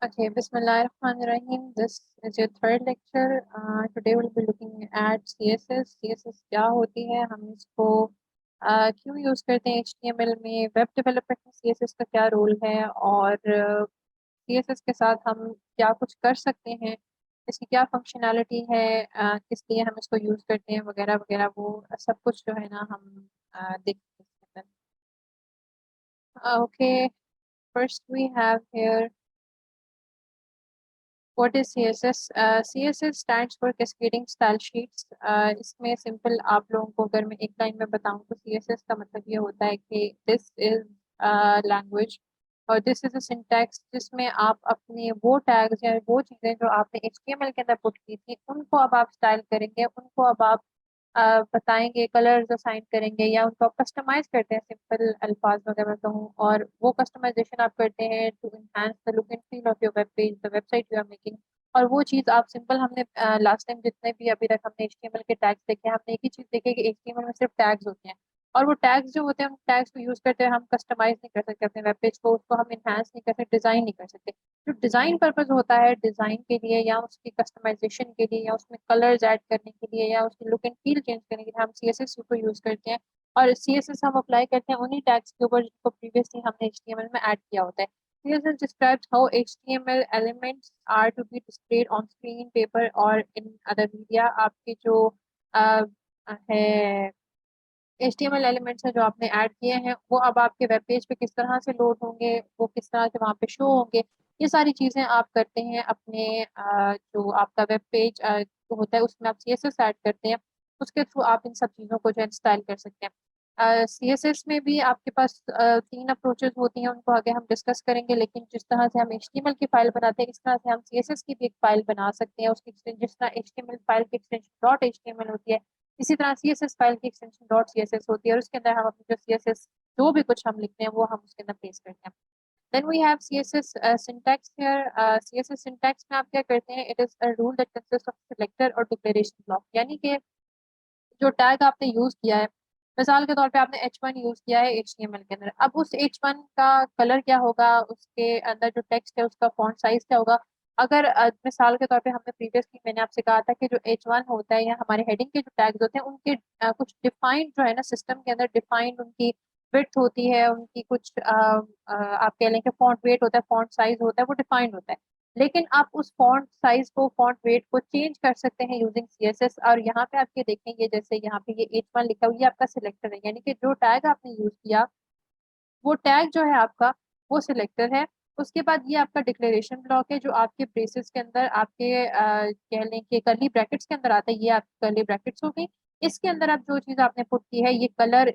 Okay, Bismillahirrahmanirrahim. This is your third lecture. Today we'll be looking at CSS. CSS क्या होती है, हम इसको क्यों यूज़ करते हैं HTML में, वेब डेवलपमेंट में CSS का क्या रोल है और CSS के साथ हम क्या कुछ कर सकते हैं, इसकी क्या फंक्शनैलिटी है, किस लिए हम इसको यूज़ करते हैं वगैरह वगैरह, वो सब कुछ जो है ना हम देखते हैं। Okay, first we have here What is CSS? CSS stands for Cascading Style Sheets. इसमें सिंपल आप लोगों को अगर मैं एक लाइन में बताऊं तो CSS का मतलब ये होता है कि दिस इज लैंग्वेज और दिस इज अ सिंटैक्स जिसमें आप अपने वो टैग्स या वो चीज़ें जो आपने HTML के अंदर पुट की थी उनको अब आप स्टाइल करेंगे, उनको अब आप बताएंगे, कलर्स असाइन करेंगे या उनको आप कस्टमाइज करते हैं सिंपल अल्फाज वगैरह कहूँ, और वो कस्टमाइजेशन आप करते हैं to enhance the look and feel of your web page, the website you are making. और वो चीज़ आप सिंपल, हमने लास्ट टाइम जितने भी अभी तक हमने HTML के टैग्स देखे हैं, हमने एक ही चीज़ देखी है कि HTML में सिर्फ टैग्स होते हैं और वो टैग्स जो होते हैं, हम टैग्स को यूज करते हैं, हम कस्टमाइज नहीं कर सकते अपने वेब पेज को, उसको हम इनहांस नहीं कर सकते, डिजाइन नहीं कर सकते। जो डिजाइन पर्पज होता है डिजाइन के लिए या उसकी कस्टमाइजेशन के लिए या उसमें कलर्स ऐड करने के लिए या उसकी लुक एंड फील चेंज करने के लिए हम CSS को यूज करते हैं। और CSS हम अप्लाई करते हैं उन्हीं टैग्स के ऊपर जिनको प्रीवियसली हमने HTML में ऐड किया होता है। CSS describes how HTML elements are to be displayed on screen, paper और in other media। आपके जो अ, है HTML एलिमेंट्स हैं जो आपने ऐड किए हैं, वो अब आपके वेब पेज पे किस तरह से लोड होंगे, वो किस तरह से वहाँ पे शो होंगे, ये सारी चीज़ें आप करते हैं अपने जो आपका वेब पेज होता है उसमें आप CSS ऐड करते हैं। उसके थ्रू आप इन सब चीज़ों को जो है स्टाइल कर सकते हैं। CSS में भी आपके पास तीन अप्रोचेस होती हैं, उनको आगे हम डिस्कस करेंगे, लेकिन जिस तरह से हम HTML की फाइल बनाते हैं इस तरह से हम CSS की भी एक फाइल बना सकते हैं। उसकी जिस तरह HTML फाइल की एक्सटेंशन डॉट HTML होती है, इसी तरह CSS फाइल की एक्सटेंशन डॉट CSS होती है और उसके अंदर हम अपनी जो CSS जो भी कुछ हम लिखते हैं वो हम उसके अंदर पेस्ट करते हैं। Then we have CSS syntax here. CSS syntax में आप क्या करते हैं, it is a rule that consist of selector और डिक्लेरेशन ब्लॉक, यानी कि जो टैग आपने यूज किया है, मिसाल के तौर पे आपने H1 यूज किया है HTML के अंदर, अब उस H1 का कलर क्या होगा, उसके अंदर जो टेक्स्ट है उसका फॉन्ट साइज क्या होगा। अगर मिसाल के तौर पे हमने प्रीवियसली मैंने आपसे कहा था कि जो H1 होता है या हमारे हेडिंग के जो टैग्स होते हैं उनके कुछ डिफाइंड जो है ना सिस्टम के अंदर डिफाइंड उनकी विड्थ होती है, उनकी कुछ आप कह लें कि फॉन्ट वेट होता है, फॉन्ट साइज होता है, वो डिफाइंड होता है। लेकिन आप उस फॉन्ट साइज को, फॉन्ट वेट को चेंज कर सकते हैं यूजिंग CSS। और यहाँ पे आप ये देखेंगे, जैसे यहाँ पे ये H1 लिखा हुआ, ये आपका सिलेक्टर है, यानी कि जो टैग आपने यूज किया वो टैग जो है आपका वो सिलेक्टर है। उसके बाद ये आपका डिक्लेरेशन ब्लॉक है जो आपके ब्रेसेस के अंदर, आपके कह लें कि कर्ली ब्रैकेट्स के अंदर आता है, ये आपकी कर्ली ब्रैकेट्स हो गई। इसके अंदर आप जो चीज आपने पुट की है, ये कलर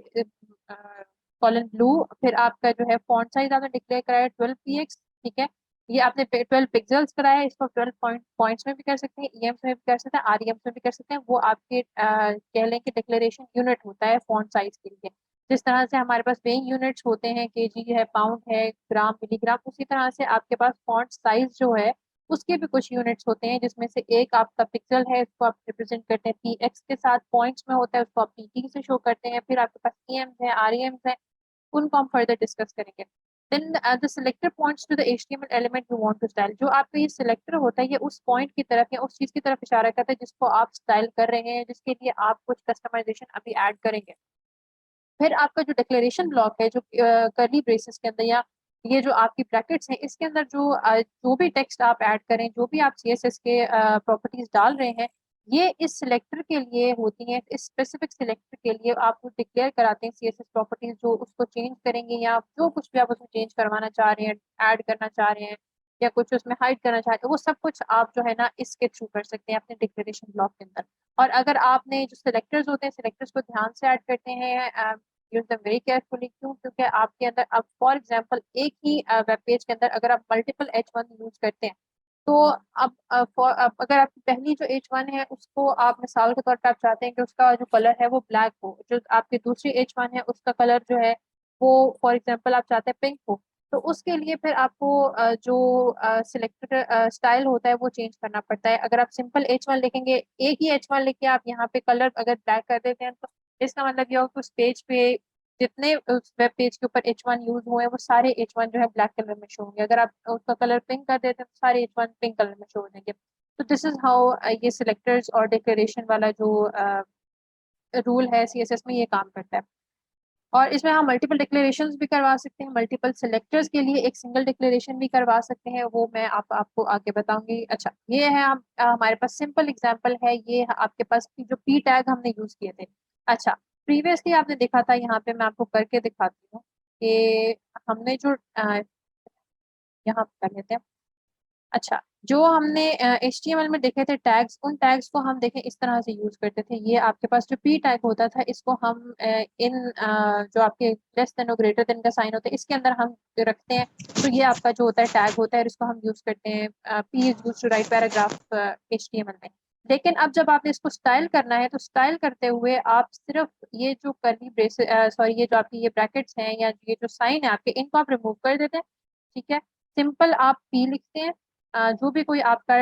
कॉलन ब्लू, फिर आपका जो है फॉन्ट साइज आपने डिक्लेयर कराया 12 px, ठीक है। ये आपने 12 पिक्सल्स कराया है, इसको 12 पॉइंट्स में भी कर सकते हैं, EMs में भी कर सकते हैं, REMs में भी कर सकते हैं, वो आपके कह लें कि डिक्लेरेशन यूनिट होता है फॉन्ट साइज के लिए। जिस तरह से हमारे पास वेइंग यूनिट्स होते हैं, केजी है, पाउंड है, ग्राम, मिलीग्राम, उसी तरह से आपके पास फॉन्ट साइज जो है उसके भी कुछ यूनिट्स होते हैं, जिसमें से एक आपका पिक्सल है, इसको आप रिप्रेजेंट करते हैं PX के साथ, पॉइंट्स में होता है उसको आप PT से शो करते हैं, फिर आपके पास EMs है, REMs है, उनको हम फर्दर डिस्कस करेंगे। Then the selector points to the HTML element you want to style. जो आपका ये सिलेक्टर होता है, ये उस पॉइंट की तरफ या उस चीज की तरफ इशारा करता है जिसको आप स्टाइल कर रहे हैं, जिसके लिए आप कुछ कस्टमाइजेशन अभी ऐड करेंगे। फिर आपका जो डिक्लेरेशन ब्लॉक है, जो करली ब्रेसेस के अंदर या ये जो आपकी ब्रैकेट्स हैं इसके अंदर जो भी टेक्स्ट आप ऐड करें, जो भी आप CSS के प्रॉपर्टीज डाल रहे हैं, ये इस सिलेक्टर के लिए होती हैं। इस स्पेसिफिक सिलेक्टर के लिए आप डिक्लेयर कराते हैं CSS प्रॉपर्टीज जो उसको चेंज करेंगे, या जो कुछ भी आप उसमें चेंज करवाना चाह रहे हैं, ऐड करना चाह रहे हैं या कुछ उसमें हाइड करना चाह रहे हैं, वो सब कुछ आप जो है ना इसके थ्रू कर सकते हैं अपने डिक्लेरेशन ब्लॉक के अंदर। और अगर आपने जो सिलेक्टर्स होते हैं, सिलेक्टर्स को ध्यान से ऐड करते हैं, यूज देम वेरी केयरफुली। क्यों? क्योंकि आपके अंदर अब फॉर एग्जांपल एक ही वेब पेज के अंदर अगर आप मल्टीपल H1 यूज करते हैं, तो अब अगर आपकी पहली जो H1 है उसको आप मिसाल के तौर पे आप चाहते हैं कि उसका जो कलर है वो ब्लैक हो, जो आपकी दूसरी H1 है उसका कलर जो है वो फॉर एग्जांपल आप चाहते हैं पिंक हो, तो उसके लिए फिर आपको जो सिलेक्टर स्टाइल होता है वो चेंज करना पड़ता है। अगर आप सिंपल H1 लिखेंगे, एक ही H1 लिख के आप यहाँ पे कलर अगर ब्लैक कर देते हैं, तो इसका मतलब ये होगा कि उस पेज पे जितने उस वेब पेज के ऊपर H1 यूज हुए हैं वो सारे H1 जो है ब्लैक कलर में शो होंगे। अगर आप उसका कलर पिंक कर देते हैं तो सारे H1 पिंक कलर में शो हो जाएंगे। तो दिस इज हाउ ये सिलेक्टर्स और डिक्लेरेशन वाला जो रूल है CSS में ये काम करता है। और इसमें हम मल्टीपल डिक्लेरेशंस भी करवा सकते हैं, मल्टीपल सिलेक्टर्स के लिए एक सिंगल डिक्लेरेशन भी करवा सकते हैं, वो मैं आपको आगे बताऊंगी। अच्छा, ये है हम हमारे पास सिंपल एग्जांपल है, ये आपके पास जो पी टैग हमने यूज किए थे। अच्छा, प्रीवियसली आपने देखा था, यहाँ पे मैं आपको करके दिखाती हूँ कि हमने जो यहाँ पे कर लेते हैं। अच्छा, जो हमने HTML में देखे थे टैग्स, उन टैग्स को हम देखें इस तरह से यूज करते थे। ये आपके पास जो पी टैग होता था, इसको हम जो आपके लेस देन और ग्रेटर देन का साइन होता है इसके अंदर हम रखते हैं। तो ये आपका जो होता है टैग होता है, इसको हम यूज करते हैं। P is use to write paragraph HTML में। लेकिन अब जब आपने इसको स्टाइल करना है, तो स्टाइल करते हुए आप सिर्फ ये जो कर्ली ब्रेस सॉरी ये जो आपकी ये ब्रैकेट्स हैं या ये जो साइन है आपके, इनको आप रिमूव कर देते हैं। ठीक है, सिंपल आप पी लिखते हैं। जो भी कोई आपका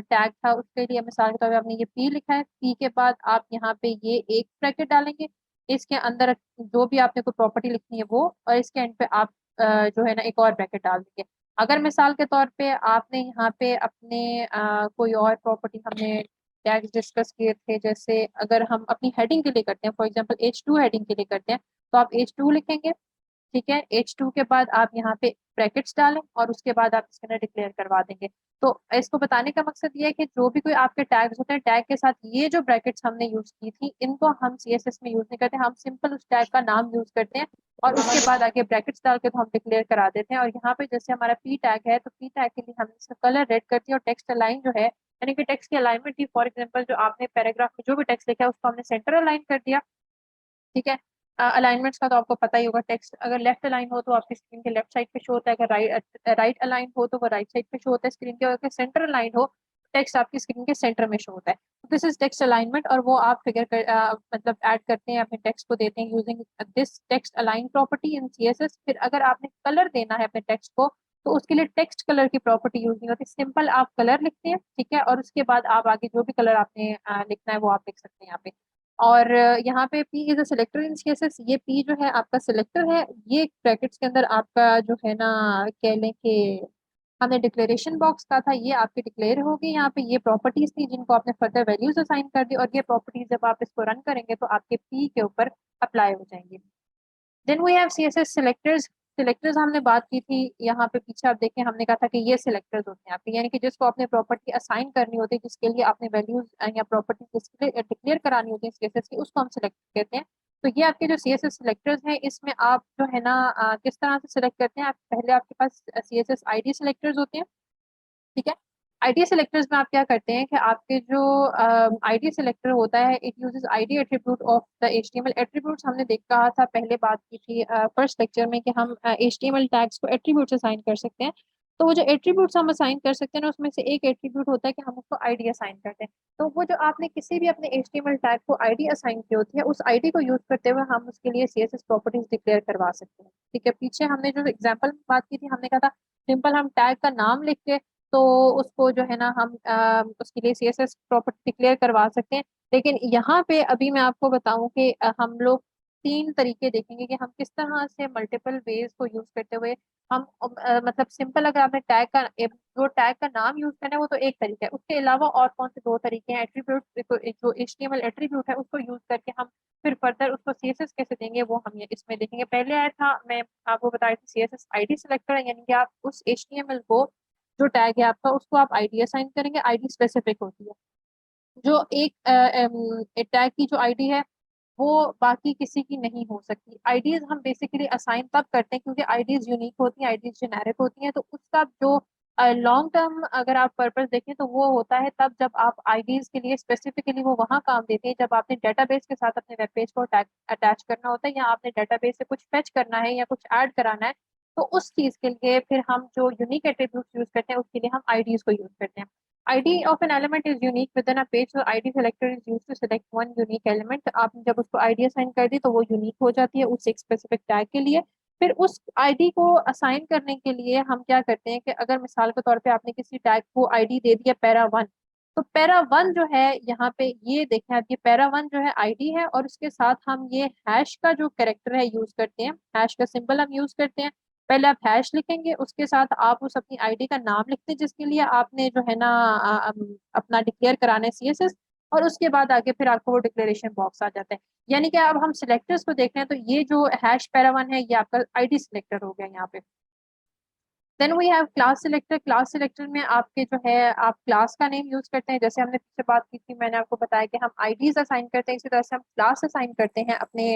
टैग था उसके लिए, मिसाल के तौर पे आपने ये पी लिखा है, पी के बाद आप यहाँ पे ये एक ब्रैकेट डालेंगे, इसके अंदर जो भी आपने कोई प्रॉपर्टी लिखनी है वो, और इसके एंड पे आप जो है ना एक और ब्रैकेट डाल देंगे। अगर मिसाल के तौर पे आपने यहाँ पे अपने कोई और प्रॉपर्टी, हमने टैग्स डिस्कस किए थे, जैसे अगर हम अपनी हेडिंग के लिए करते हैं, फॉर एग्जांपल H2 हेडिंग के लिए करते हैं, तो आप H2 लिखेंगे। ठीक है, H2 के बाद आप यहाँ पे ब्रैकेट्स डालें और उसके बाद आप इसके अंदर डिक्लेयर करवा देंगे। तो इसको बताने का मकसद ये है कि जो भी कोई आपके टैग्स होते हैं, टैग के साथ ये जो ब्रैकेट्स हमने यूज की थी, इनको हम CSS में यूज नहीं करते, हम सिंपल उस टैग का नाम यूज करते हैं और उसके बाद आगे ब्रैकेट्स डाल के तो हम डिक्लेयर करा देते हैं। और यहाँ पे जैसे हमारा पी टैग है, तो पी टैग के लिए हमने इसका कलर रेड कर दिया और टेक्स्ट अलाइन जो है, यानी कि टेक्स्ट की अलाइनमेंट थी, फॉर एग्जाम्पल जो आपने पैराग्राफ में जो भी टेक्स्ट लिखा है उसको हमने सेंटर अलाइन कर दिया। ठीक है, अलाइनमेंट्स का तो आपको पता ही होगा, टेक्स्ट अगर लेफ्ट अलाइन हो तो आपकी स्क्रीन के लेफ्ट साइड पे शो होता है, अगर राइट अलाइन हो तो वो राइट साइड पे शो होता है स्क्रीन के, अगर सेंटर अलाइन हो टेक्स्ट आपकी स्क्रीन के सेंटर में शो होता है। दिस इज टेक्स्ट अलाइनमेंट, और वो आप मतलब ऐड करते हैं अपने टेक्स्ट को, देते हैं using this text align property in CSS। फिर अगर आपने कलर देना है अपने टेक्स्ट को, तो उसके लिए टेक्स्ट कलर की प्रॉपर्टी यूज नहीं होती, सिंपल आप कलर लिखते हैं। ठीक है, और उसके बाद आप आगे जो भी कलर आपने लिखना है वो आप लिख सकते हैं यहाँ पे। और यहाँ पे P is a selector in CSS, ये पी जो है आपका सिलेक्टर है। ये ब्रैकेट्स के अंदर आपका जो है ना, कह लें कि हमने डिक्लेरेशन बॉक्स का था, ये आपके डिक्लेयर होगी। यहाँ पे ये प्रॉपर्टीज थी जिनको आपने फर्दर वैल्यूज असाइन कर दी, और ये प्रॉपर्टीज जब आप इसको रन करेंगे तो आपके पी के ऊपर अप्लाई हो जाएंगी। Then we have CSS selectors. Selectors हमने बात की थी, यहाँ पे पीछे आप देखें हमने कहा था कि ये सिलेक्टर्स होते हैं आपके, यानी कि जिसको आपने प्रॉपर्टी असाइन करनी होती है, जिसके लिए आपने वैल्यूज या प्रॉपर्टी डिक्लेयर करानी होती है CSS की, उसको हम सिलेक्ट कहते हैं। तो ये आपके जो CSS सिलेक्टर्स हैं, इसमें आप जो है ना किस तरह से सिलेक्ट करते हैं, आप पहले आपके पास CSS ID सिलेक्टर्स होते हैं। ठीक है, आईडी सेलेक्टर्स में आप क्या करते हैं कि आपके जो आईडी सेलेक्टर होता है, it uses ID attribute of the HTML attributes. हमने देखा था, पहले बात की थी फर्स्ट लेक्चर में, कि हम HTML टैग्स को एट्रीब्यूट्स असाइन कर सकते हैं। तो वो जो एट्रीब्यूट्स हम असाइन कर सकते हैं ना, उसमें से एक एट्रीब्यूट होता है कि हम उसको आईडी असाइन करते हैं। तो वो जो आपने किसी भी अपने HTML टैग को आईडी असाइन की होती है, उस आईडी को यूज करते हुए हम उसके लिए CSS प्रॉपर्टीज डिक्लेयर करवा सकते हैं। ठीक है, पीछे हमने जो एग्जाम्पल में बात की थी, हमने कहा था सिंपल हम टैग का नाम लिख के तो उसको जो है ना हम उसके लिए CSS प्रॉपर्टी डिक्लेयर करवा सकते हैं। लेकिन यहाँ पे अभी मैं आपको बताऊं कि हम लोग तीन तरीके देखेंगे कि हम किस तरह से मल्टीपल वेज को यूज करते हुए हम मतलब सिंपल, अगर आपने टैग का जो टैग का नाम यूज करना है वो तो एक तरीका है, उसके अलावा और कौन से दो तरीके हैं, एट्रीब्यूट जो HTML एट्रीब्यूट है उसको यूज करके हम फिर फर्दर उसको CSS कैसे देंगे वो हम ये इसमें देखेंगे। पहले आया था, मैं आपको बता रही थी CSS ID सिलेक्टर, यानी कि आप उस HTML को जो टैग है आपका उसको आप आईडी असाइन करेंगे, आईडी स्पेसिफिक होती है। जो एक टैग की जो आईडी है वो बाकी किसी की नहीं हो सकती। आईडीज हम बेसिकली असाइन तब करते हैं क्योंकि आईडीज यूनिक होती हैं, आईडीज जेनेरिक होती हैं, तो उसका जो लॉन्ग टर्म अगर आप पर्पस देखें तो वो होता है तब जब आप आईडीज के लिए स्पेसिफिकली वो वहाँ काम देते हैं जब आपने डेटाबेस के साथ अपने वेब पेज को अटैच करना होता है, या आपने डेटाबेस से कुछ फेच करना है या कुछ ऐड कराना है। तो उस चीज के लिए फिर हम जो यूनिक एट्रीब्यूट्स यूज करते हैं उसके लिए हम आईडीज को यूज करते हैं। ID of an element is unique within a page, so ID selector is used to select one unique element। आपने जब उसको ID असाइन कर दी तो वो यूनिक हो जाती है उस एक स्पेसिफिक टैग के लिए। फिर उस ID को असाइन करने के लिए हम क्या करते हैं कि अगर मिसाल के तौर पे आपने किसी टैग को ID दे दिया पैरा 1, तो पैरा वन जो है यहाँ पे, ये देखें आप, ये पैरा वन जो है आईडी है, और उसके साथ हम ये हैश का जो कैरेक्टर है यूज करते हैं, हैश का सिंबल हम यूज करते हैं। पहले आप हैश लिखेंगे, उसके साथ आप उस अपनी आईडी का नाम लिखते हैं जिसके लिए आपने जो है ना अपना डिक्लेयर कराना है सीएसएस, और उसके बाद आगे फिर आपको वो डिक्लेरेशन बॉक्स आ जाता है। यानी कि अब हम सिलेक्टर्स को देख रहे हैं, तो ये जो हैश पैरा वन है ये आपका आईडी सिलेक्टर हो गया यहाँ पे। Then we have class selector. Class selector में आपके जो है, आप क्लास का नेम यूज करते हैं, जैसे हमने पीछे बात की थी, मैंने आपको बताया कि हम आईडीज असाइन करते हैं, इसी तरह से हम क्लास असाइन करते हैं अपने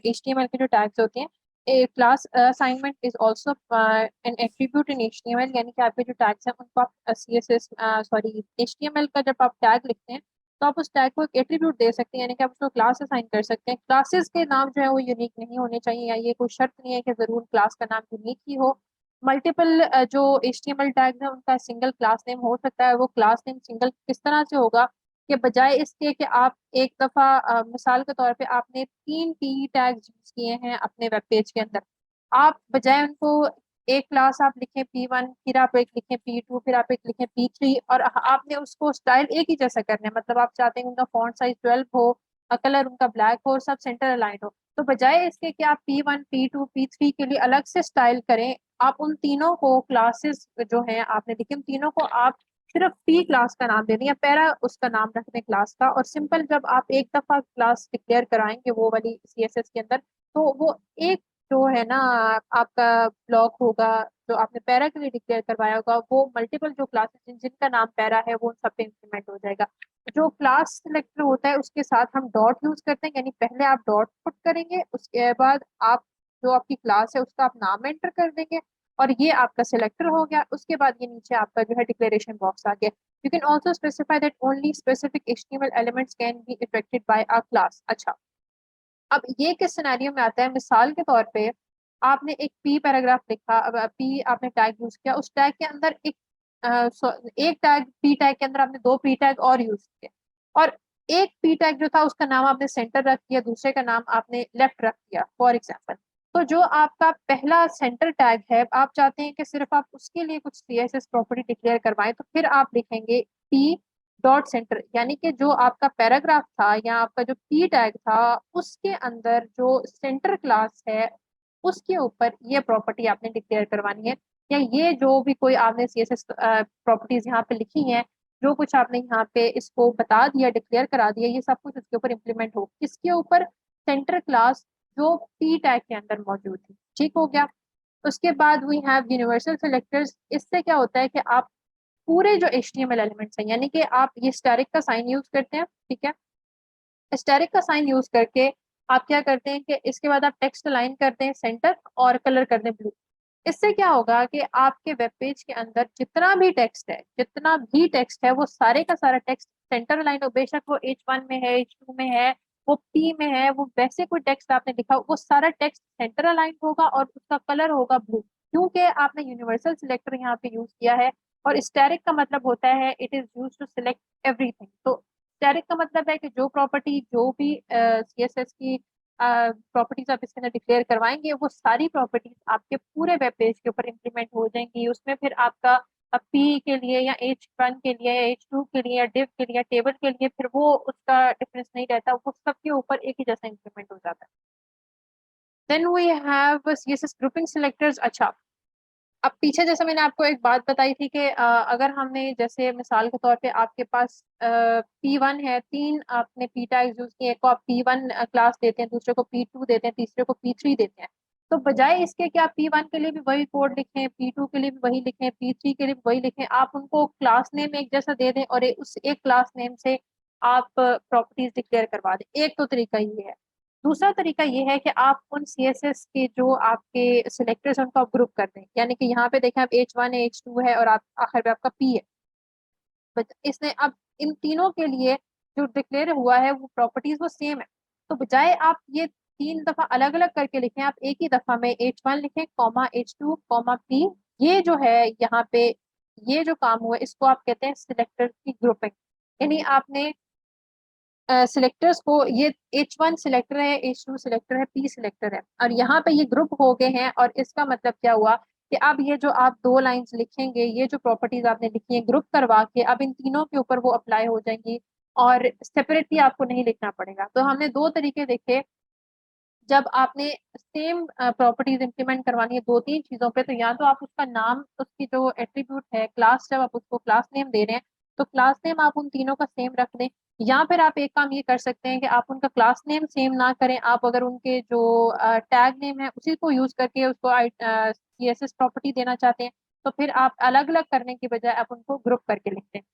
एचटीएमएल के जो टैग्स होते हैं। A class assignment is also an attribute in HTML, यानी कि आपके जो टैग्स हैं उनको आप सीएसएस सॉरी एचटीएमएल का जब आप टैग लिखते हैं तो आप उस टैग को एक एट्रीब्यूट दे सकते हैं, यानी कि आप उसको क्लास असाइन कर सकते हैं। क्लासेस के नाम जो है वो यूनिक नहीं होने चाहिए, या ये कोई शर्त नहीं है कि जरूर क्लास का नाम यूनिक ही हो। मल्टीपल जो HTML टैग्स है उनका सिंगल क्लास नेम हो सकता है। वो क्लास नेम सिंगल किस तरह से होगा, कि बजाय इसके कि आप एक दफा मिसाल के तौर पे आपने 3 टैग्स यूज किए हैं अपने वेब पेज के अंदर, आप बजाय उनको एक क्लास आप लिखें P1, फिर आप एक लिखें P2, फिर आप एक लिखें P3, और आपने उसको स्टाइल एक ही जैसा करना है, मतलब आप चाहते हैं उनका फॉन्ट साइज 12 हो, कलर उनका ब्लैक हो और सब सेंटर अलाइन हो, तो बजाय इसके कि आप P1, P2, P3 के लिए अलग से स्टाइल करें, आप उन तीनों को क्लासेस जो हैं आपने लिखे, उन तीनों को आप सिर्फ पी क्लास का नाम दे दें, या पैरा उसका नाम रख दें क्लास का, और सिंपल जब आप एक दफा क्लास डिक्लेयर कराएंगे वो वाली सीएसएस के अंदर, तो वो एक जो है ना आपका ब्लॉक होगा जो आपने पैरा के लिए डिक्लेयर करवाया होगा, वो मल्टीपल जो क्लासेस जिनका नाम पैरा है वो उन सब पे इम्प्लीमेंट हो जाएगा। जो क्लास सिलेक्टर होता है उसके साथ हम डॉट यूज करते हैं, यानी पहले आप डॉट पुट करेंगे, उसके बाद आप जो आपकी क्लास है उसका आप नाम एंटर कर देंगे, और ये आपका सिलेक्टर हो गया। उसके बाद ये नीचे आपका जो है डिक्लेरेशन बॉक्स आ गया। You can also specify that only specific HTML elements can be affected by a class. अच्छा, अब ये किस सिनेरियो में आता है, मिसाल के तौर पे आपने एक पी पैराग्राफ लिखा, अब पी आपने टैग यूज किया, उस टैग के अंदर एक टैग पी टैग के अंदर आपने 2 पी टैग और यूज किए, और एक पी टैग जो था उसका नाम आपने सेंटर रख दिया, दूसरे का नाम आपने लेफ्ट रख दिया फॉर एग्जाम्पल। तो जो आपका पहला सेंटर टैग है, आप चाहते हैं कि सिर्फ आप उसके लिए कुछ सीएसएस प्रॉपर्टी डिक्लेयर करवाएं, तो फिर आप लिखेंगे पी डॉट सेंटर, यानी कि जो आपका पैराग्राफ था या आपका जो पी टैग था उसके अंदर जो सेंटर क्लास है उसके ऊपर ये प्रॉपर्टी आपने डिक्लेयर करवानी है, या ये जो भी कोई आपने सीएसएस प्रॉपर्टीज यहाँ पे लिखी हैं, जो कुछ आपने यहाँ पे इसको बता दिया, डिक्लेयर करा दिया, ये सब कुछ उसके ऊपर इम्प्लीमेंट हो, किसके ऊपर, सेंटर क्लास जो पी टैग के अंदर मौजूद है। ठीक हो गया। उसके बाद वी हैव यूनिवर्सल सिलेक्टर्स। इससे क्या होता है कि आप पूरे जो HTML एलिमेंट्स हैं, यानी कि आप ये स्टैटिक का साइन यूज करते हैं, ठीक है, स्टैटिक का साइन यूज करके आप क्या करते हैं कि इसके बाद आप टेक्स्ट अलाइन करते हैं सेंटर और कलर कर दें ब्लू। इससे क्या होगा कि आपके वेब पेज के अंदर जितना भी टेक्स्ट है वो सारे का सारा टेक्स्ट सेंटर अलाइन हो, बेशक वो H1 में है, H2 में है, वो P में है, वो वैसे कोई टेक्स्ट आपने लिखा वो सारा टेक्स्ट सेंटर अलाइन होगा और उसका कलर होगा ब्लू, क्योंकि आपने यूनिवर्सल सिलेक्टर यहाँ पे यूज किया है। और स्टैटिक का मतलब होता है it is use to select everything. तो स्टैटिक का मतलब है कि जो प्रॉपर्टी, जो भी सीएसएस की प्रॉपर्टीज आप इसके अंदर डिक्लेयर करवाएंगे वो सारी प्रॉपर्टीज आपके पूरे वेब पेज के ऊपर इंप्लीमेंट हो जाएंगी। उसमें फिर आपका पी के लिए या H1 के लिए या H2 के लिए या डिव के लिए या टेबल के लिए फिर वो उसका डिफरेंस नहीं रहता, वो सबके ऊपर एक ही जैसा इंप्लीमेंट हो जाता है। Then we have CSS grouping selectors. अच्छा, अब पीछे जैसे मैंने आपको एक बात बताई थी कि अगर हमने जैसे मिसाल के तौर पे आपके पास P1 है, 3 आपने पी टैग्स यूज किए, एक को आप P1 क्लास देते हैं, दूसरे को P2 देते हैं, तीसरे को P3 देते हैं, तो बजाय इसके कि आप P1 के लिए भी वही कोड लिखें, P2 के लिए भी वही लिखें, P3 के लिए भी वही लिखें, आप उनको क्लास नेम एक जैसा दे दें और उस एक क्लास नेम से आप प्रॉपर्टीज डिक्लेयर करवा दें। एक तो तरीका ये है। दूसरा तरीका ये है कि आप उन सीएसएस के जो आपके सिलेक्टर्स हैं उनको आप ग्रुप कर दें, यानी कि यहाँ पे देखें आप H1 है, H2 है और आप आखिर में आपका P है, बट इसने अब इन तीनों के लिए जो डिक्लेयर हुआ है वो प्रॉपर्टीज वो सेम है। तो बजाय आप ये 3 दफा अलग अलग करके लिखें, आप एक ही दफा में H1 लिखें, कॉमा H2 कॉमा P। ये जो है यहाँ पे ये जो काम हुआ इसको आप कहते हैं सिलेक्टर की ग्रुपिंग। यानी आपने सिलेक्टर्स को, ये H1 सिलेक्टर है, H2 सिलेक्टर है, P सिलेक्टर है, और यहाँ पे ये ग्रुप हो गए हैं, और इसका मतलब क्या हुआ कि अब ये जो आप 2 लाइंस लिखेंगे, ये जो प्रॉपर्टीज आपने लिखी है ग्रुप करवा के, अब इन तीनों के ऊपर वो अप्लाई हो जाएंगी और सेपरेटली आपको नहीं लिखना पड़ेगा। तो हमने 2 तरीके देखे। जब आपने सेम प्रॉपर्टीज इंप्लीमेंट करवानी है 2-3 चीजों पे, तो या तो आप उसका नाम, उसकी जो एट्रीब्यूट है क्लास, जब आप उसको क्लास नेम दे रहे हैं तो क्लास नेम आप उन तीनों का सेम रख दें। या फिर आप एक काम ये कर सकते हैं कि आप उनका क्लास नेम सेम ना करें, आप अगर उनके जो टैग नेम है उसी को यूज करके उसको सीएसएस प्रॉपर्टी देना चाहते हैं, तो फिर आप अलग अलग करने की बजाय आप उनको ग्रुप करके लिखते हैं।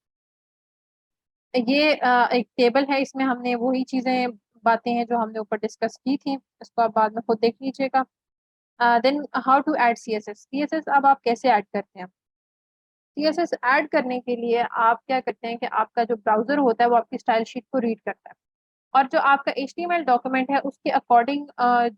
ये एक टेबल है, इसमें हमने वही चीजें, बातें हैं जो हमने ऊपर डिस्कस की थी, इसको आप बाद में खुद देख लीजिएगा। Then how to add CSS. CSS अब आप कैसे ऐड करते हैं? सीएसएस ऐड करने के लिए आप क्या करते हैं कि आपका जो ब्राउजर होता है वो आपकी स्टाइल शीट को रीड करता है, और जो आपका एचटीएमएल डॉक्यूमेंट है उसके अकॉर्डिंग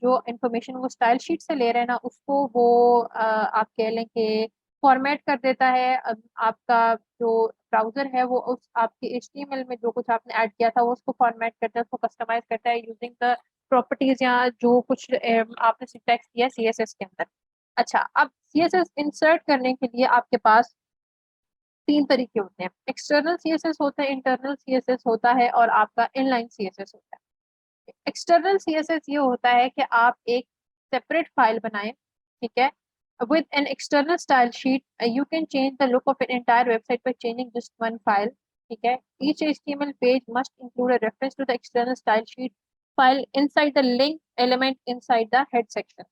जो इन्फॉर्मेशन वो स्टाइल शीट से ले रहे हैं ना, उसको वो आप कह लें कि फॉर्मेट कर देता है। आपका जो ब्राउजर है वो उस आपके एचटीएमएल में जो कुछ आपने ऐड किया था वो उसको फॉर्मेट करता है, उसको कस्टमाइज करता है यूजिंग द प्रॉपर्टीज या जो कुछ आपने सिंटैक्स दिया सीएसएस के अंदर। अच्छा, अब सीएसएस इंसर्ट करने के लिए आपके पास 3 तरीके होते हैं। एक्सटर्नल सीएसएस होता है, इंटरनल सीएसएस होता है, और आपका इनलाइन सीएसएस होता है। एक्सटर्नल सीएसएस ये होता है कि आप एक सेपरेट फाइल बनाएं, ठीक है। With an external style sheet you can change the look of an entire website by changing just one file, ठीक है। Each HTML page must include a reference to the external style sheet file inside the link element inside the head section.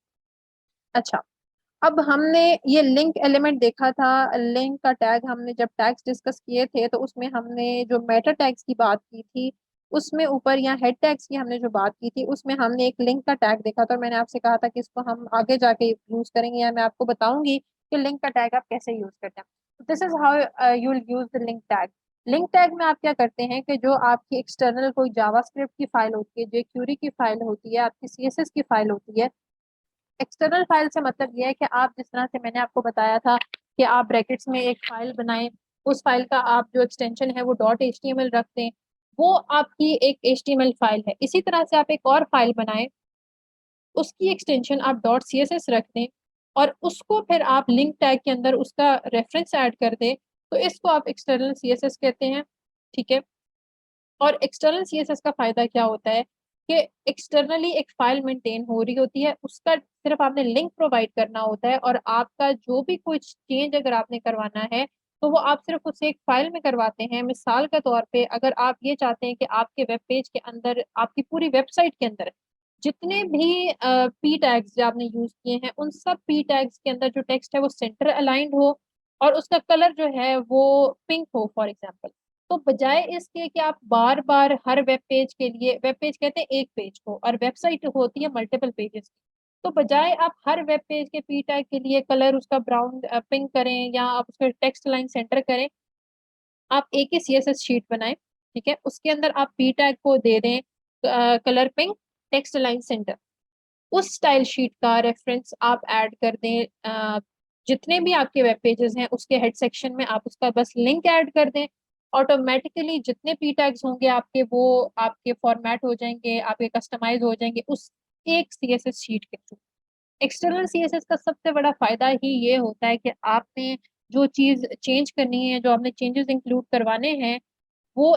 अच्छा, अब हमने ये link element देखा था। Link का tag हमने जब टैग्स डिस्कस किए थे तो उसमें हमने जो मेटा टैग्स की बात की थी, उसमें ऊपर या हेड टैग्स की हमने जो बात की थी उसमें हमने एक लिंक का टैग देखा था, और मैंने आपसे कहा था कि इसको हम आगे जाके यूज करेंगे, या मैं आपको बताऊंगी कि लिंक का टैग आप कैसे यूज करते हैं। This is how you will use the link tag. Link tag में आप क्या करते हैं कि जो आपकी एक्सटर्नल कोई जावास्क्रिप्ट की फाइल होती है, जो क्यूरी की फाइल होती है, आपकी सीएसएस की फाइल होती है। एक्सटर्नल फाइल से मतलब ये है कि आप जिस तरह से मैंने आपको बताया था कि आप ब्रैकेट्स में एक फाइल बनाएं, उस फाइल का आप जो एक्सटेंशन है वो डॉट एचटीएमएल रख दें, वो आपकी एक एचटीएमएल फाइल है। इसी तरह से आप एक और फाइल बनाएं, उसकी एक्सटेंशन आप डॉट सीएसएस रख दें, और उसको फिर आप लिंक टैग के अंदर उसका रेफरेंस ऐड कर दें, तो इसको आप एक्सटर्नल सीएसएस कहते हैं, ठीक है। और एक्सटर्नल सीएसएस का फायदा क्या होता है कि एक्सटर्नली एक फाइल मेंटेन हो रही होती है, उसका सिर्फ आपने लिंक प्रोवाइड करना होता है, और आपका जो भी कोई चेंज अगर आपने करवाना है तो वो आप सिर्फ उसे एक फाइल में करवाते हैं। मिसाल के तौर पे अगर आप ये चाहते हैं कि आपके वेब पेज के अंदर, आपकी पूरी वेबसाइट के अंदर जितने भी पी टैग्स जो आपने यूज किए हैं उन सब पी टैग्स के अंदर जो टेक्स्ट है वो सेंटर अलाइंड हो, और उसका कलर जो है वो पिंक हो फॉर एग्जाम्पल, तो बजाय इसके कि आप बार बार हर वेब पेज के लिए, वेब पेज कहते हैं एक पेज को और वेबसाइट होती है मल्टीपल पेजेस की, तो बजाय आप हर वेब पेज के पी टैग के लिए कलर उसका ब्राउन पिंक करें या आप उसका टेक्स्ट लाइन सेंटर करें, आप एक ही सीएसएस शीट बनाएं, ठीक है। उसके अंदर आप पी टैग को दे दें colour pink, text line centre. उस स्टाइल शीट का रेफरेंस आप ऐड कर दें, जितने भी आपके वेब पेजेस हैं उसके हेड सेक्शन में आप उसका बस लिंक ऐड कर दें। ऑटोमेटिकली जितने पी टैग्स होंगे आपके वो आपके फॉर्मेट हो जाएंगे, आपके कस्टमाइज हो जाएंगे उस एक सीएसएस शीट के थ्रू। एक्सटर्नल सीएसएस का सबसे बड़ा फायदा ही ये होता है कि आपने जो चीज चेंज करनी है, जो आपने चेंजेस इंक्लूड करवाने हैं, वो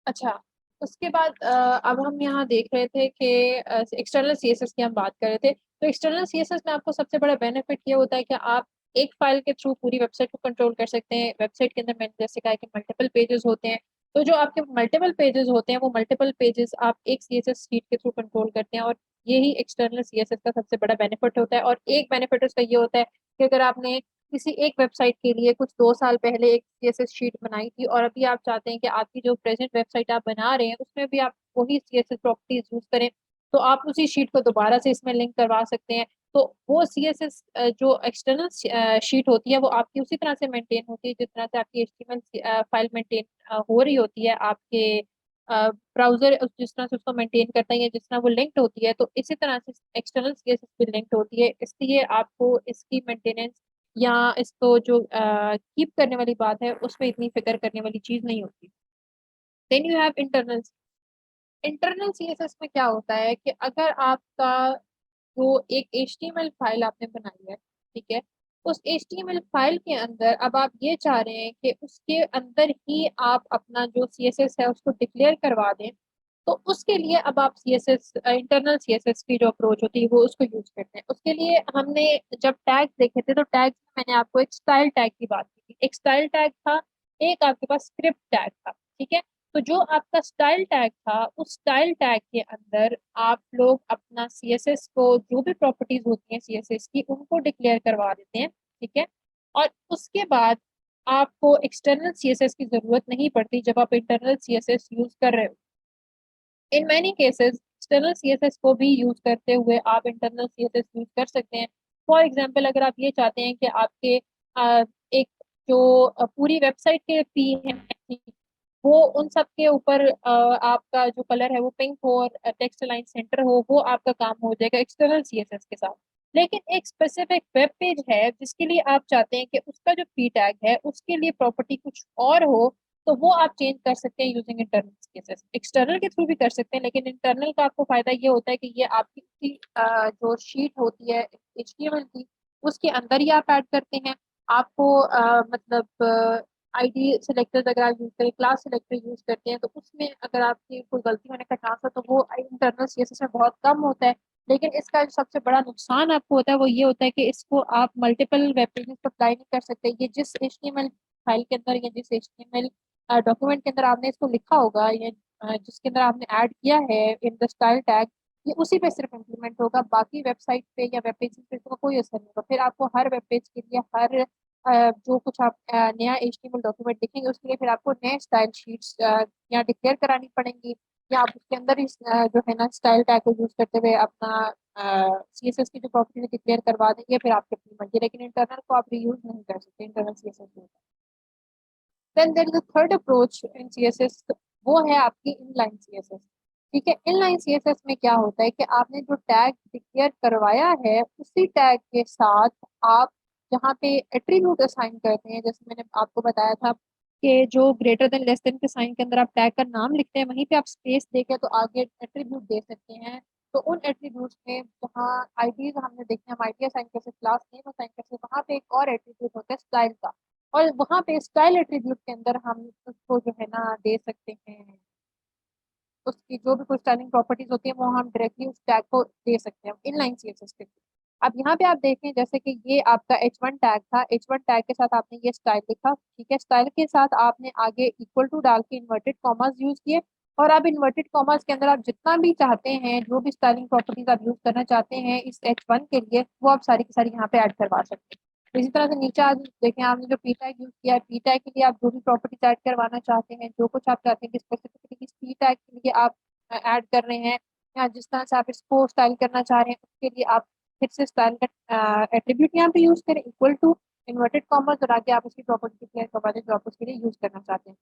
अच्छा, उसके बाद अब हम यहाँ देख रहे थे कि एक्सटर्नल सीएसएस की हम बात कर रहे थे। तो एक्सटर्नल सीएसएस में आपको सबसे बड़ा बेनिफिट ये होता है कि आप एक फाइल के थ्रू पूरी वेबसाइट को कंट्रोल कर सकते हैं। वेबसाइट के अंदर मैंने जैसे कहा कि मल्टीपल पेजेस होते हैं, तो जो आपके मल्टीपल पेजेस होते हैं वो मल्टीपल पेजेस आप एक सीएसएस शीट के थ्रू कंट्रोल करते हैं, और यही एक्सटर्नल सीएसएस का सबसे बड़ा बेनिफिट होता है। और एक बेनिफिट उसका ये होता है कि अगर आपने किसी एक वेबसाइट के लिए कुछ 2 साल पहले एक सीएसएस शीट बनाई थी, और अभी आप चाहते हैं कि आपकी जो प्रेजेंट वेबसाइट आप बना रहे हैं उसमें भी आप वही सीएसएस प्रॉपर्टीज यूज करें, तो आप उसी शीट को दोबारा से इसमें लिंक करवा सकते हैं। तो वो CSS जो एक्सटर्नल शीट होती है वो आपकी उसी तरह से मेंटेन होती है जिस तरह से आपकी HTML फाइल मेंटेन हो रही होती है, आपके ब्राउजर जिस तरह से उसको मेंटेन करता है या जिस तरह वो लिंक्ड होती है, तो इसी तरह से एक्सटर्नल CSS भी लिंक्ड होती है। इसलिए आपको इसकी मेंटेनेंस या इसको जो कीप करने वाली बात है उसमें इतनी फिक्र करने वाली चीज नहीं होती। Then you have internal. Internal CSS में क्या होता है कि अगर आपका जो एक HTML फाइल आपने बनाई है, ठीक है, उस HTML फाइल के अंदर अब आप ये चाह रहे हैं कि उसके अंदर ही आप अपना जो CSS है उसको डिक्लेयर करवा दें, तो उसके लिए अब आप CSS इंटरनल CSS की जो अप्रोच होती है वो उसको यूज करते हैं। उसके लिए हमने जब टैग देखे थे तो टैग में मैंने आपको एक स्टाइल टैग की बात की थी, एक स्टाइल टैग था, एक आपके पास स्क्रिप्ट टैग था, ठीक है। तो जो आपका स्टाइल टैग था उस स्टाइल टैग के अंदर आप लोग अपना CSS को जो भी प्रॉपर्टीज होती हैं CSS की उनको डिक्लेयर करवा देते हैं, ठीक है। और उसके बाद आपको एक्सटर्नल CSS की जरूरत नहीं पड़ती जब आप इंटरनल CSS यूज कर रहे हो। In many cases external CSS को भी यूज करते हुए आप इंटरनल CSS यूज कर सकते हैं। फॉर एग्जाम्पल अगर आप ये चाहते हैं कि आपके एक जो पूरी वेबसाइट के पी है वो उन सब के ऊपर आपका जो कलर है वो पिंक हो और टेक्स्ट लाइन सेंटर हो, वो आपका काम हो जाएगा एक्सटर्नल CSS के साथ। लेकिन एक स्पेसिफिक वेब पेज है जिसके लिए आप चाहते हैं कि उसका जो पी टैग है उसके लिए प्रॉपर्टी कुछ और हो, तो वो आप चेंज कर सकते हैं यूजिंग इंटरनल CSS। एक्सटर्नल के थ्रू भी कर सकते हैं, लेकिन इंटरनल का आपको फायदा ये होता है कि ये आपकी जो शीट होती है HTML की उसके अंदर ही आप ऐड करते हैं। आपको मतलब ID सिलेक्टर अगर आप यूज करें, क्लास सिलेक्टर यूज करते हैं, तो उसमें अगर आपकी कोई गलती होने का चांस है तो वो इंटरनल CSS में बहुत कम होता है। लेकिन इसका जो सबसे बड़ा नुकसान आपको होता है वो ये होता है कि इसको आप मल्टीपल वेब पेजेस पर अप्लाई नहीं कर सकते। ये जिस HTML फाइल के अंदर या जिस HTML डॉक्यूमेंट के अंदर आपने इसको लिखा होगा या जिसके अंदर आपने ऐड किया है इन द स्टाइल टैग, ये उसी पे सिर्फ इम्प्लीमेंट होगा, बाकी वेबसाइट पे या वेब पेज पे इसका कोई असर नहीं होगा। फिर आपको हर वेब पेज के लिए हर जो कुछ आप नया HTML डॉक्यूमेंट लिखेंगे उसके लिए फिर आपको नए स्टाइल शीट्स या डिक्लेयर करानी पड़ेंगी, या आप उसके अंदर ही जो है ना स्टाइल टैग को यूज करते हुए अपना CSS की जो प्रॉपर्टी डिक्लेयर करवा देंगे, फिर आपकी अपनी मर्जी। लेकिन इंटरनल को आप रीयूज नहीं कर सकते, इंटरनल CSS में। Then there is a third approach in CSS, वो है आपकी इनलाइन CSS। ठीक है, इनलाइन CSS में क्या होता है कि आपने जो टैग डिक्लेयर करवाया है उसी टैग के साथ आप जहाँ पे एट्रीब्यूट असाइन करते हैं, जैसे मैंने आपको बताया था कि जो ग्रेटर देन लेस देन के साइन के अंदर आप टैग का नाम लिखते हैं वहीं पे आप स्पेस देके तो आगे एट्रीब्यूट दे सकते हैं। तो उन एट्रीब्यूट्स में जहाँ आईडीज हमने देखे, हम आईडी असाइन कैसे, क्लास नेम असाइन कैसे, वहाँ पे एक और एट्रीब्यूट होता है स्टाइल का, और वहां पे स्टाइल एट्रीब्यूट के अंदर हम उसको जो है ना दे सकते हैं, उसकी जो भी कुछ स्टाइलिंग प्रॉपर्टीज होती है वो हम डायरेक्टली उस टैग को दे सकते हैं इनलाइन CSS के थ्रू। अब यहाँ पे आप देखें जैसे कि ये आपका H1 टैग था, H1 टैग के साथ आपने ये स्टाइल लिखा, ठीक है, स्टाइल के साथ आपने आगे इक्वल टू डाल के इन्वर्टेड कॉमास यूज किए, और अब इन्वर्टेड कॉमास के अंदर आप जितना भी चाहते हैं जो भी स्टाइलिंग प्रॉपर्टीज आप यूज करना चाहते हैं इस H1 के लिए वो आप सारी की सारी यहाँ पे ऐड करवा सकते हैं। तो इसी तरह से नीचे आज देखें आपने जो पी टैग यूज किया है, पी टैग के लिए आप जो भी प्रॉपर्टीज ऐड करवाना चाहते हैं, जो कुछ आप चाहते हैं कि स्पेसिफिकली इस पी टैग के लिए आप ऐड कर रहे हैं, या जिस तरह से आप इसको स्टाइल करना चाह रहे हैं उसके लिए आप फिर से स्टाइल का एट्रीब्यूट यहाँ पे यूज करें इक्वल टू इन्वर्टेड कॉमर्स और आगे आप उसकी प्रॉपर्टी डिक्लेयर करवा दें जो आप उसके लिए यूज करना चाहते हैं।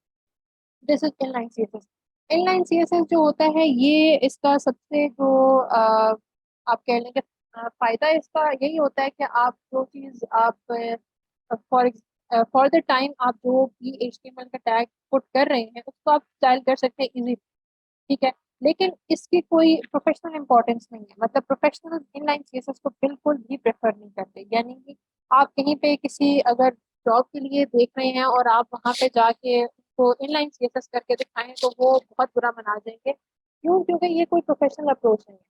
This is inline CSS। Inline CSS जो होता है ये इसका सबसे जो आप कह लेंगे फायदा इसका यही होता है कि आप जो चीज आप फॉर फॉर द टाइम आप जो भी HTML का टैग पुट कर रहे हैं उसको आप स्टाइल कर सकते हैं इजी, ठीक है। लेकिन इसकी कोई प्रोफेशनल इंपॉर्टेंस नहीं है, मतलब प्रोफेशनल इनलाइन CSS को बिल्कुल भी प्रेफर नहीं करते। यानी कि आप कहीं पे किसी अगर जॉब के लिए देख रहे हैं और आप वहां पे जाके उसको इनलाइन CSS करके दिखाएं तो वो बहुत बुरा मना जाएंगे। क्यों? क्योंकि ये कोई प्रोफेशनल अप्रोच नहीं है।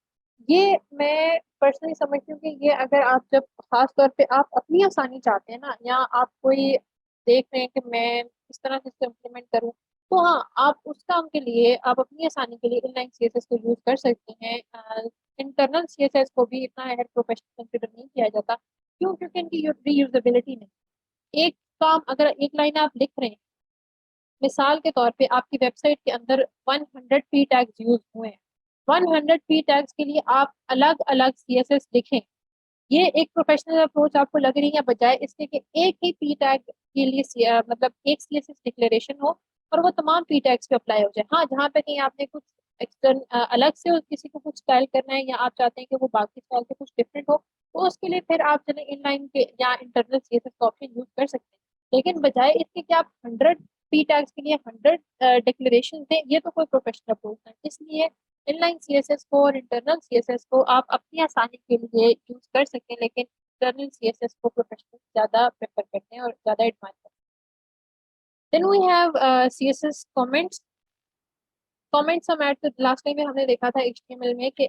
ये मैं पर्सनली समझती हूँ कि ये अगर आप जब खास तौर पे आप अपनी आसानी चाहते हैं ना, या आप कोई देख रहे हैं कि मैं इस तरह से इसको इम्प्लीमेंट करूँ, तो हाँ आप उस काम के लिए आप अपनी आसानी के लिए इनलाइन CSS को यूज कर सकते हैं। इंटरनल CSS को भी इतना एज प्रोफेशनल कंसिडर नहीं किया जाता। क्यों? क्योंकि इनकी रीयूजेबिलिटी नहीं। एक काम अगर एक लाइन आप लिख रहे हैं, मिसाल के तौर पे आपकी वेबसाइट के अंदर 100 पी टैग्स यूज हुए हैं, 100 पी टैग्स के लिए आप अलग अलग CSS लिखें, ये एक प्रोफेशनल अप्रोच आपको लग रही है, बजाय इसके कि एक ही पी टैग के लिए मतलब एक सीएसएस डिक्लेरेशन हो और वो तमाम पी टैग्स पे अप्लाई हो जाए। हाँ, जहाँ पे कहीं आपने कुछ एक्सटर्न अलग से किसी को कुछ स्टाइल करना है या आप चाहते हैं कि वो बाकी स्टाइल से कुछ डिफरेंट हो, तो उसके लिए फिर आप जो इनलाइन के या इंटरनल सीएसएस का ऑप्शन यूज कर सकते हैं। लेकिन बजाय इसके कि आप 100 पी टैग्स के लिए 100 डिक्लेरेशन दें, ये तो कोई प्रोफेशनल अप्रोच नहीं। इसलिए इनलाइन सीएसएस को और इंटरनल सीएसएस को आप अपनी आसानी के लिए यूज कर सकते हैं, लेकिन इंटरनल सीएसएस को प्रोफेशनल ज्यादा प्रेफर करते हैं और ज्यादा एडमायर करते हैं। Then we have CSS comments. Comments हम ऐड लास्ट टाइम में हमने देखा था एचटीएमएल में कि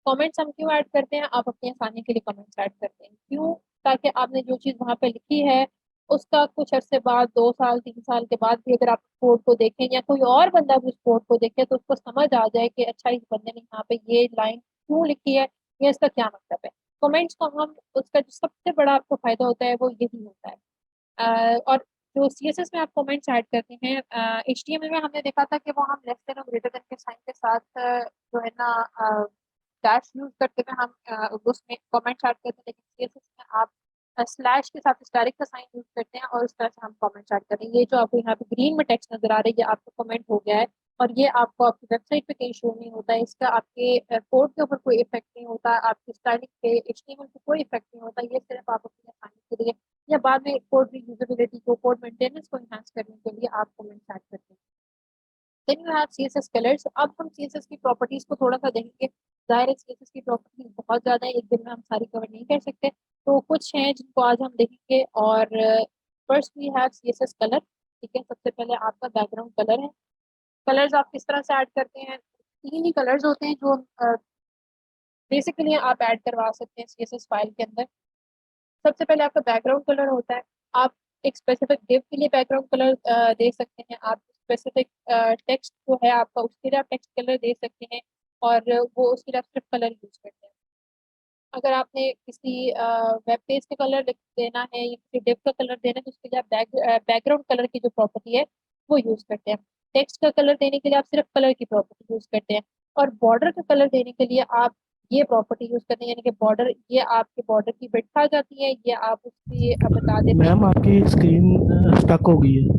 कमेंट्स हम क्यों ऐड करते हैं, आप अपनी आसानी के लिए कमेंट्स ऐड करते हैं क्यों, ताकि आपने जो चीज वहां पे लिखी है उसका कुछ अरसे बाद, 2 साल 3 साल के बाद भी अगर आप कोड को देखें या कोई और बंदा भी उस कोड को देखे तो उसको समझ आ जाए कि अच्छा इस बंदे ने यहाँ पे ये लाइन क्यों लिखी है या इसका क्या मतलब है। कमेंट्स को हम उसका जो सबसे बड़ा आपको फायदा होता है वो यही होता है। और जो सीएसएस में आप कमेंट्स ऐड करते हैं, एचटीएमएल में हमने देखा था कि वो हम लेस देन और ग्रेटर देन के साइन के साथ जो है ना डैश यूज करते हुए हम उसमें कमेंट्स ऐड करते हैं, लेकिन सीएसएस में आप स्लैश के साथ स्टारिक का साइन यूज करते हैं और इस तरह से हम कमेंट्स ऐड करते हैं। ये जो आपको यहाँ पे ग्रीन में टेक्स्ट नजर आ रही है, आपका कमेंट हो गया है और ये आपको आपकी वेबसाइट पे कहीं शो नहीं होता है, इसका आपके कोड के ऊपर कोई इफेक्ट नहीं होता, आपकी स्टाइलिंग पे एचटीएमएल पे कोई इफेक्ट नहीं होता। ये सिर्फ आप अपनी आसानी के लिए या बाद में कोड यूजेबिलिटी को, कोड मेंटेनेंस को एनहांस करने के लिए आप कमेंट्स ऐड करते हैं। Then you have CSS colours. अब हम सीएसएस की प्रॉपर्टीज को थोड़ा सा देखेंगे। जाहिर है सीएसएस की प्रॉपर्टीज बहुत ज्यादा है, एक दिन में हम सारी कवर नहीं कर सकते, तो कुछ हैं जिनको आज हम देखेंगे। और first we have CSS colour. ठीक है, सबसे पहले आपका बैकग्राउंड कलर है। कलर्स आप किस तरह से ऐड करते हैं? तीन ही कलर्स होते हैं जो बेसिकली आप ऐड करवा सकते हैं सीएसएस फाइल के अंदर। सबसे पहले आपका बैकग्राउंड कलर होता है। आप एक स्पेसिफिक डिव के लिए बैकग्राउंड कलर दे सकते हैं, आप स्पेसिफिक टेक्स्ट जो है आपका उसके लिए आप टेक्स्ट कलर दे सकते हैं, और वो उसके लिए आप स्क्रिप्ट कलर यूज करते हैं। अगर आपने किसी वेब पेज का कलर देना है या किसी डिव का कलर देना है तो उसके लिए आप बैकग्राउंड कलर की जो प्रॉपर्टी है वो यूज करते हैं। टेक्स्ट का कलर देने के लिए आप सिर्फ कलर की प्रॉपर्टी यूज करते हैं, और बॉर्डर का कलर देने के लिए आप ये प्रॉपर्टी यूज करते हैं, यानी कि बॉर्डर, ये आपके बॉर्डर की विड्थ आ जाती है, ये आप उसकी बता देते हैं मैम आपकी स्क्रीन स्टक हो गई है।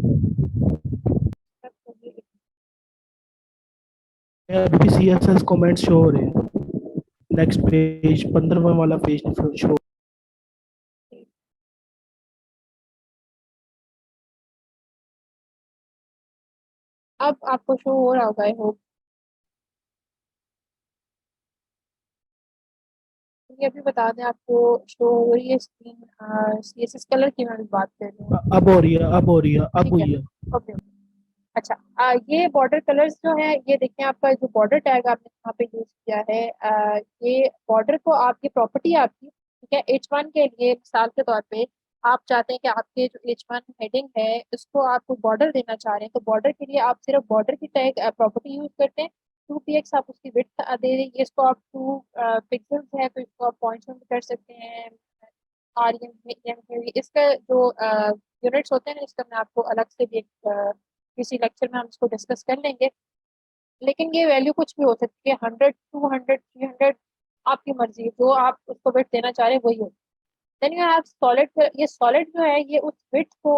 कि अभी भी C S S comments show हो रहे हैं। नेक्स्ट पेज 15वां वाला पेज शो। अब आपको शो हो रहा होगा, आई होप। ये अभी बता दें, आपको शो हो रही है स्क्रीन सीएसएस कलर की मैं बात कर रही हूँ। अब हो रही है, अब हो रही है, अब ठीक है, हुई है। ओके। अच्छा, ये बॉर्डर कलर्स जो है, ये देखें आपका जो बॉर्डर टैग आपने यहाँ पे यूज किया है, ये बॉर्डर को आप, ये प्रॉपर्टी आपकी, ठीक है, H1 के लिए मिसाल के तौर पे आप चाहते हैं कि आपके जो H1 हेडिंग है उसको आप बॉर्डर देना चाह रहे हैं, तो बॉर्डर के लिए आप सिर्फ बॉर्डर की टैग प्रॉपर्टी यूज करते हैं। 2px आप उसकी विड्थ दे देंगे, इसको आप 2 पिक्सल्स है तो इसको आप पॉइंट्स में भी कर सकते हैं, आर एम में भी। इसका जो यूनिट्स होते हैं ना, इसका मैं आपको अलग से भी एक किसी लेक्चर में हम इसको डिस्कस कर लेंगे। लेकिन ये वैल्यू कुछ भी हो सकती है, 100 200 300, आपकी मर्जी, जो आप उसको बिट देना चाह रहे हैं वही हो। Then you have solid. ये सॉलिड जो है ये उस बिट को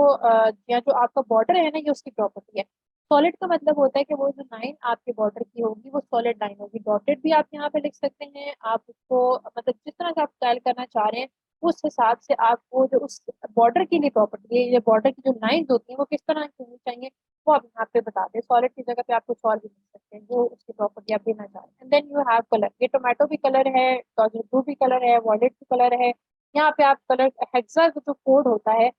या जो आपका बॉर्डर है ना, ये उसकी प्रॉपर्टी है। सॉलिड का मतलब होता है कि वो जो लाइन आपके बॉर्डर की होगी वो सॉलिड लाइन होगी। डॉटेड भी आप यहाँ पे लिख सकते हैं, आप उसको मतलब जिस तरह से आप स्टाइल करना चाह रहे हैं उस हिसाब से आप वो जो उस बॉर्डर की लिए प्रॉपर्टी है, ये बॉर्डर की जो लाइन होती है वो किस तरह की होनी चाहिए वो आप यहाँ पे बता दें। सॉलिड की जगह पे आप कुछ और भी लिख सकते हैं जो उसकी प्रॉपर्टी आप देना चाह रहे हैं। And then you have colour. ये टोमेटो भी कलर है, ब्लू भी कलर है, वॉयलेट भी कलर है। यहाँ पे आप कलर हेक्सा जो कोड होता है,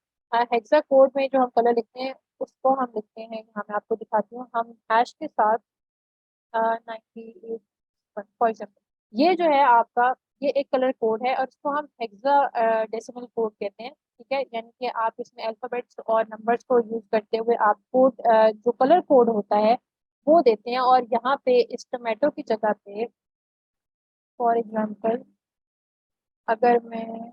हेक्सा कोड में जो हम कलर लिखते हैं उसको हम लिखते हैं, यहाँ मैं आपको दिखाती हूँ, हम हैश के साथ 98 फॉर एग्जाम्पल, ये जो है आपका, ये एक कलर कोड है और इसको हम हेक्सा डेसिमल कोड कहते हैं। ठीक है, यानी कि आप इसमें अल्फाबेट्स और नंबर्स को यूज करते हुए आप कोड, जो कलर कोड होता है वो देते हैं। और यहाँ पे इस टोमेटो की जगह पे फॉर एग्जाम्पल अगर मैं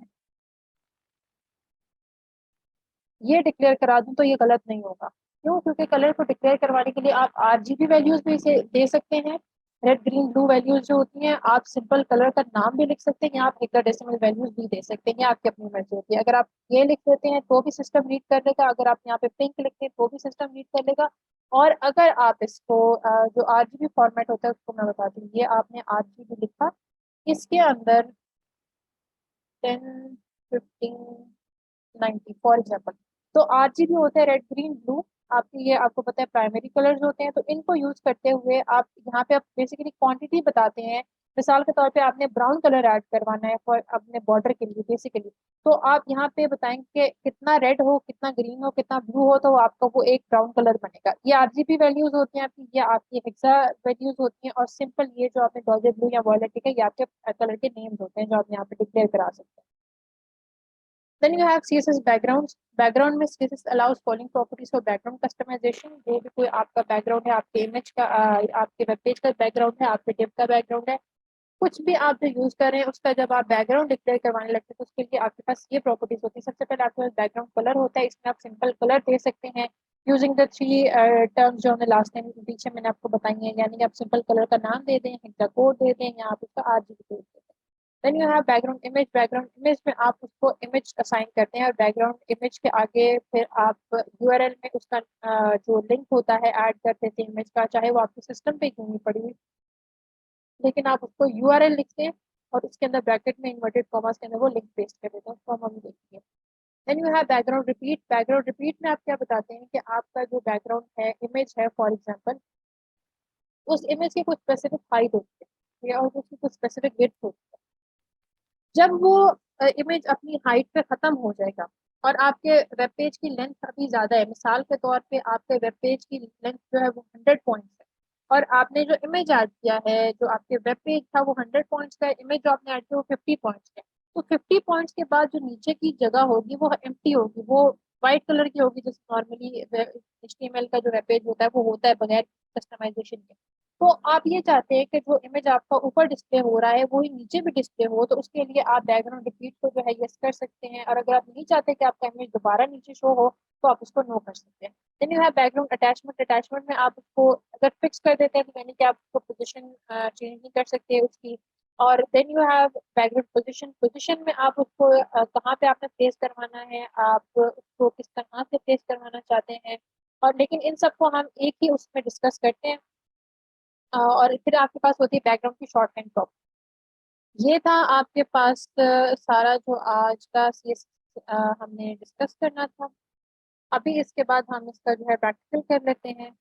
ये डिक्लेयर करा दूं तो ये गलत नहीं होगा। क्यों? क्योंकि कलर को डिक्लेयर करवाने के लिए आप आरजीबी वैल्यूज भी इसे दे सकते हैं, रेड ग्रीन ब्लू वैल्यूज जो होती हैं, आप सिंपल कलर का नाम भी लिख सकते हैं या आप हेक्साडेसिमल वैल्यूज भी दे सकते हैं, ये आपकी अपनी मर्जी होती है। अगर आप ये लिख देते हैं तो भी सिस्टम रीड कर लेगा, अगर आप यहाँ पे पिंक लिखते हैं तो भी सिस्टम रीड कर लेगा। और अगर आप इसको जो आरजीबी फॉर्मेट होता है उसको मैं बताती हूँ, ये आपने आरजीबी लिखा, इसके अंदर 10, 15, 90 फॉर एग्जाम्पल। तो आरजीबी होता है रेड ग्रीन ब्लू, आपके ये आपको पता है प्राइमरी कलर्स होते हैं। तो इनको यूज करते हुए आप यहाँ पे आप बेसिकली क्वांटिटी बताते हैं। मिसाल के तौर पे आपने ब्राउन कलर ऐड करवाना है फॉर अपने बॉर्डर के लिए बेसिकली, तो आप यहाँ पे बताएंगे कि कितना रेड हो, कितना ग्रीन हो, कितना ब्लू हो, तो आपका वो एक ब्राउन कलर बनेगा। ये आरजीबी वैल्यूज होती हैं आपकी, ये आपकी हेक्सा वैल्यूज होती हैं। और सिंपल ये जो आपने डॉलर ब्लू या वॉयलेट है, ये आपके कलर के नेम्स होते हैं जो आप यहाँ पे डिक्लेयर करा सकते हैं। Then you have CSS backgrounds. Background में CSS allows following properties for background customization. जो भी कोई आपका बैकग्राउंड है, आपके इमेज का आपके वेब पेज का बैकग्राउंड है, आपके डिव का बैकग्राउंड है, कुछ भी आप जो यूज कर रहे हैं उसका जब आप बैकग्राउंड डिक्लेयर करवाने लगते हैं तो उसके लिए आपके पास ये प्रॉपर्टीज होती है। सबसे पहले आपके पास बैकग्राउंड कलर होता है, इसमें आप सिंपल कलर दे सकते हैं यूजिंग द थ्री टर्म्स जो हमने लास्ट टाइम पीछे मैंने आपको बताई है। यानी कि आप सिंपल कलर का नाम दे दें, हेक्सा कोड दे दें, या आप उसका आरजीबी कोड दे दें। Then you have background image. Background image में आप उसको इमेज असाइन करते हैं और बैकग्राउंड इमेज के आगे फिर आप यूआरएल में उसका जो लिंक होता है ऐड कर देते हैं इमेज का, चाहे वो आपके सिस्टम पे क्यों नहीं पड़ी हुई, लेकिन आप उसको यूआरएल लिखते हैं और उसके अंदर ब्रैकेट में इन्वर्टेड कॉमास के अंदर वो लिंक पेस्ट कर देते हैं, उसको हम देखेंगे। Then you have background repeat. Background repeat में आप क्या बताते हैं कि आपका जो बैकग्राउंड है, इमेज है फॉर एग्जाम्पल, उस इमेज की कुछ स्पेसिफिक हाइट होती है और उसकी कुछ स्पेसिफिक विड्थ होती है। जब वो इमेज अपनी हाइट पे खत्म हो जाएगा और आपके वेब पेज की लेंथ काफी ज्यादा है, मिसाल के तौर पे आपके वेब पेज की लेंथ जो है वो 100 पॉइंट्स है, और आपने जो इमेज ऐड किया है, जो आपके वेब पेज था वो 100 पॉइंट्स का है, इमेज जो आपने ऐड किया वो 50 पॉइंट्स है, तो 50 पॉइंट्स के बाद जो नीचे की जगह होगी वो एम्प्टी होगी, वो व्हाइट कलर की होगी, जैसे नॉर्मली एचटीएमएल का जो वेब पेज होता है वो होता है बगैर कस्टमाइजेशन के। तो आप ये चाहते हैं कि जो इमेज आपका ऊपर डिस्प्ले हो रहा है वो ही नीचे भी डिस्प्ले हो, तो उसके लिए आप बैकग्राउंड रिपीट को जो है यस कर सकते हैं, और अगर आप नहीं चाहते कि आपका इमेज दोबारा नीचे शो हो तो आप उसको नो कर सकते हैं। Then you have background attachment. Attachment में आप उसको अगर फिक्स कर देते हैं तो यानी कि आप उसको पोजिशन चेंज नहीं कर सकते उसकी। और then you have background position. Position में आप उसको कहाँ पे आपने प्लेस करवाना है, आप उसको किस तरह से प्लेस करवाना चाहते हैं, और लेकिन इन सबको हम एक ही उसमें डिस्कस करते हैं। और फिर आपके पास होती है बैकग्राउंड की शॉर्ट हैंड प्रॉपर्टी। ये था आपके पास सारा जो आज का सीएस हमने डिस्कस करना था। अभी इसके बाद हम इसका जो है प्रैक्टिकल कर लेते हैं।